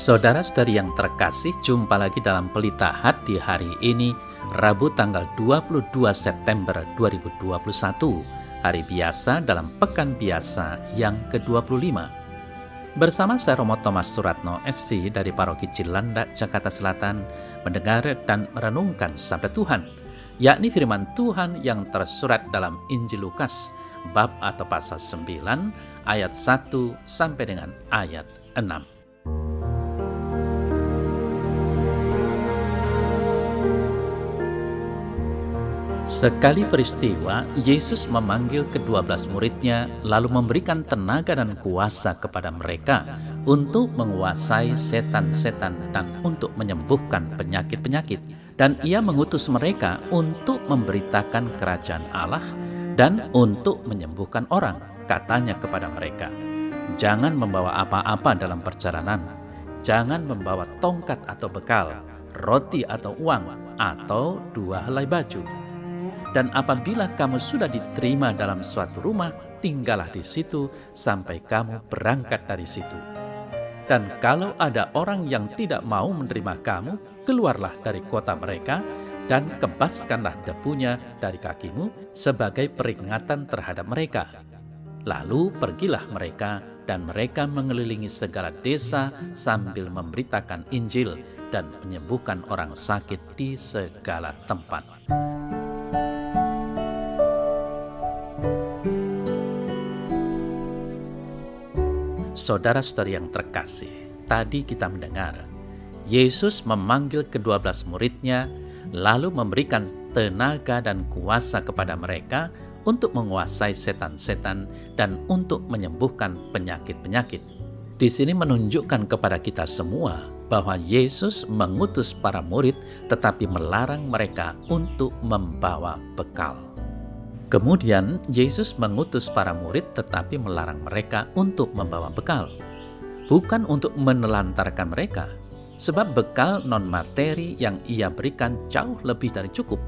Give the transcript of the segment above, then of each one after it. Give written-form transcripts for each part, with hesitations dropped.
Saudara-saudari yang terkasih, jumpa lagi dalam Pelita Hati hari ini, Rabu tanggal 22 September 2021, hari biasa dalam Pekan Biasa yang ke-25. Bersama saya Romo Thomas Suratno SC dari Paroki Cilandak, Jakarta Selatan, mendengar dan merenungkan sabda Tuhan, yakni firman Tuhan yang tersurat dalam Injil Lukas, bab atau pasal 9, ayat 1 sampai dengan ayat 6. Sekali peristiwa, Yesus memanggil ke-12 muridnya, lalu memberikan tenaga dan kuasa kepada mereka untuk menguasai setan-setan dan untuk menyembuhkan penyakit-penyakit. Dan ia mengutus mereka untuk memberitakan kerajaan Allah dan untuk menyembuhkan orang. Katanya kepada mereka, "Jangan membawa apa-apa dalam perjalanan. Jangan membawa tongkat atau bekal, roti atau uang, atau 2 helai baju. Dan apabila kamu sudah diterima dalam suatu rumah, tinggallah di situ sampai kamu berangkat dari situ. Dan kalau ada orang yang tidak mau menerima kamu, keluarlah dari kota mereka dan kebaskanlah debunya dari kakimu sebagai peringatan terhadap mereka. Lalu pergilah mereka, dan mereka mengelilingi segala desa sambil memberitakan Injil dan menyembuhkan orang sakit di segala tempat." Saudara-saudari yang terkasih, tadi kita mendengar Yesus memanggil ke-12 muridnya, lalu memberikan tenaga dan kuasa kepada mereka untuk menguasai setan-setan dan untuk menyembuhkan penyakit-penyakit. Di sini menunjukkan kepada kita semua bahwa Yesus mengutus para murid tetapi melarang mereka untuk membawa bekal. Kemudian Yesus mengutus para murid tetapi melarang mereka untuk membawa bekal. Bukan untuk menelantarkan mereka, sebab bekal non-materi yang ia berikan jauh lebih dari cukup.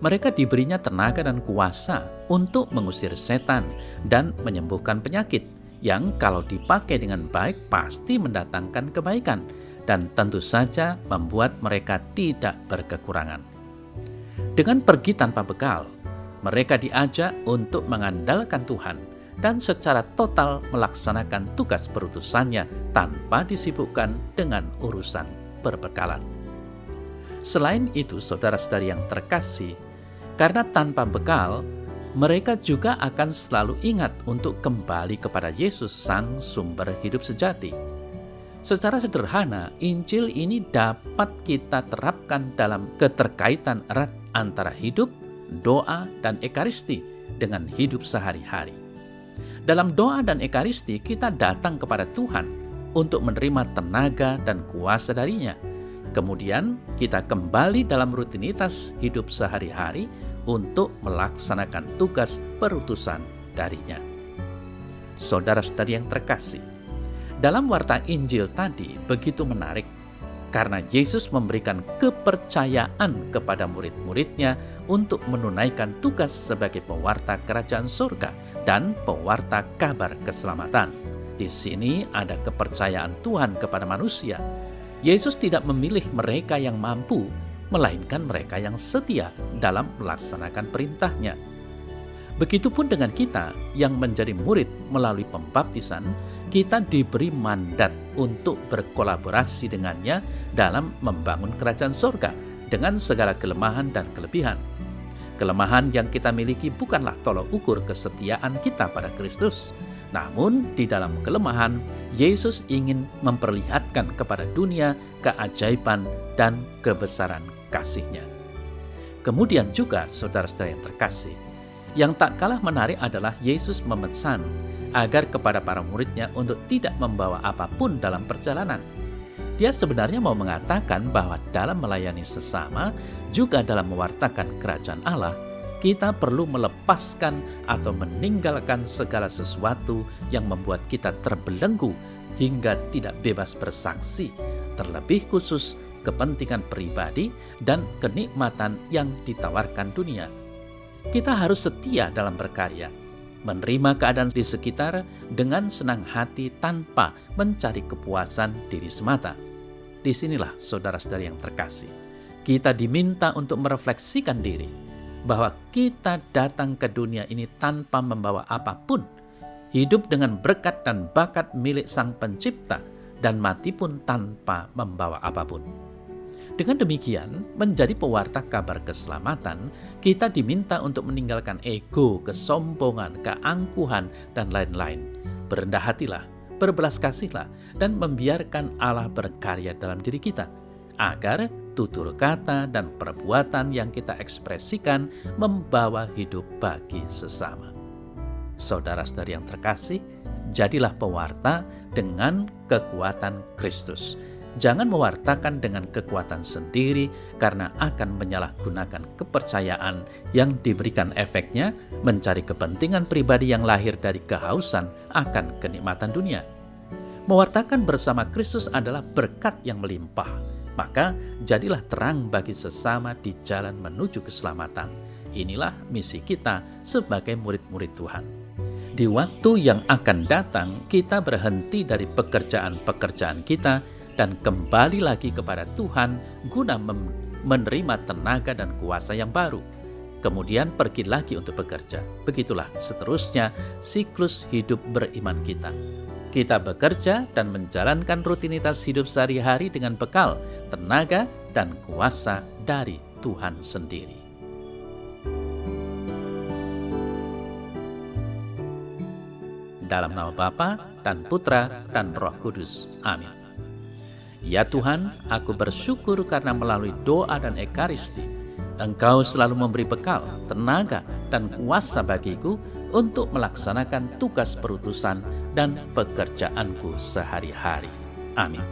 Mereka diberinya tenaga dan kuasa untuk mengusir setan dan menyembuhkan penyakit yang kalau dipakai dengan baik pasti mendatangkan kebaikan dan tentu saja membuat mereka tidak berkekurangan. Dengan pergi tanpa bekal, mereka diajak untuk mengandalkan Tuhan dan secara total melaksanakan tugas perutusannya tanpa disibukkan dengan urusan perbekalan. Selain itu, saudara-saudari yang terkasih, karena tanpa bekal, mereka juga akan selalu ingat untuk kembali kepada Yesus, Sang Sumber Hidup Sejati. Secara sederhana, Injil ini dapat kita terapkan dalam keterkaitan erat antara hidup, doa, dan ekaristi dengan hidup sehari-hari. Dalam doa dan ekaristi, kita datang kepada Tuhan untuk menerima tenaga dan kuasa darinya. Kemudian kita kembali dalam rutinitas hidup sehari-hari untuk melaksanakan tugas perutusan darinya. Saudara-saudari yang terkasih, dalam warta Injil tadi begitu menarik karena Yesus memberikan kepercayaan kepada murid-muridnya untuk menunaikan tugas sebagai pewarta kerajaan surga dan pewarta kabar keselamatan. Di sini ada kepercayaan Tuhan kepada manusia. Yesus tidak memilih mereka yang mampu, melainkan mereka yang setia dalam melaksanakan perintahnya. Begitupun dengan kita yang menjadi murid melalui pembaptisan, kita diberi mandat untuk berkolaborasi dengannya dalam membangun kerajaan surga dengan segala kelemahan dan kelebihan. Kelemahan yang kita miliki bukanlah tolok ukur kesetiaan kita pada Kristus. Namun di dalam kelemahan, Yesus ingin memperlihatkan kepada dunia keajaiban dan kebesaran kasih-Nya. Kemudian juga, saudara-saudara yang terkasih, yang tak kalah menarik adalah Yesus memesan agar kepada para muridnya untuk tidak membawa apapun dalam perjalanan. Dia sebenarnya mau mengatakan bahwa dalam melayani sesama, juga dalam mewartakan kerajaan Allah, kita perlu melepaskan atau meninggalkan segala sesuatu yang membuat kita terbelenggu hingga tidak bebas bersaksi, terlebih khusus kepentingan pribadi dan kenikmatan yang ditawarkan dunia. Kita harus setia dalam berkarya. menerima keadaan di sekitar dengan senang hati tanpa mencari kepuasan diri semata. Disinilah saudara-saudari yang terkasih, kita diminta untuk merefleksikan diri bahwa kita datang ke dunia ini tanpa membawa apapun, hidup dengan berkat dan bakat milik Sang Pencipta, dan mati pun tanpa membawa apapun. Dengan demikian, menjadi pewarta kabar keselamatan, kita diminta untuk meninggalkan ego, kesombongan, keangkuhan, dan lain-lain. Berendah hatilah, berbelas kasihlah, dan membiarkan Allah berkarya dalam diri kita, agar tutur kata dan perbuatan yang kita ekspresikan membawa hidup bagi sesama. Saudara-saudari yang terkasih, jadilah pewarta dengan kekuatan Kristus. Jangan mewartakan dengan kekuatan sendiri karena akan menyalahgunakan kepercayaan yang diberikan, efeknya mencari kepentingan pribadi yang lahir dari kehausan akan kenikmatan dunia. Mewartakan bersama Kristus adalah berkat yang melimpah. Maka jadilah terang bagi sesama di jalan menuju keselamatan. Inilah misi kita sebagai murid-murid Tuhan. Di waktu yang akan datang, kita berhenti dari pekerjaan-pekerjaan kita dan kembali lagi kepada Tuhan guna menerima tenaga dan kuasa yang baru. Kemudian pergi lagi untuk bekerja. Begitulah seterusnya siklus hidup beriman kita. Kita bekerja dan menjalankan rutinitas hidup sehari-hari dengan bekal, tenaga, dan kuasa dari Tuhan sendiri. Dalam nama Bapa dan Putra dan Roh Kudus. Amin. Ya Tuhan, aku bersyukur karena melalui doa dan ekaristi, Engkau selalu memberi bekal, tenaga, dan kuasa bagiku untuk melaksanakan tugas perutusan dan pekerjaanku sehari-hari. Amin.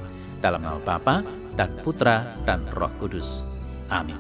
Dalam nama Bapa dan Putra dan Roh Kudus. Amin.